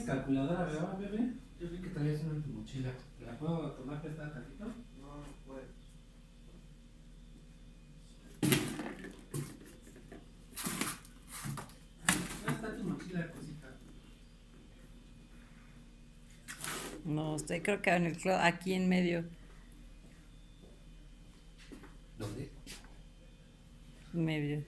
calculadora, ¿verdad, bebé? Yo vi que traías una en tu mochila. ¿Te la puedo tomar prestada tantito? No, no puedo. ¿Dónde está tu mochila, cosita? No, usted creo que en el aquí en medio. ¿Dónde? En medio.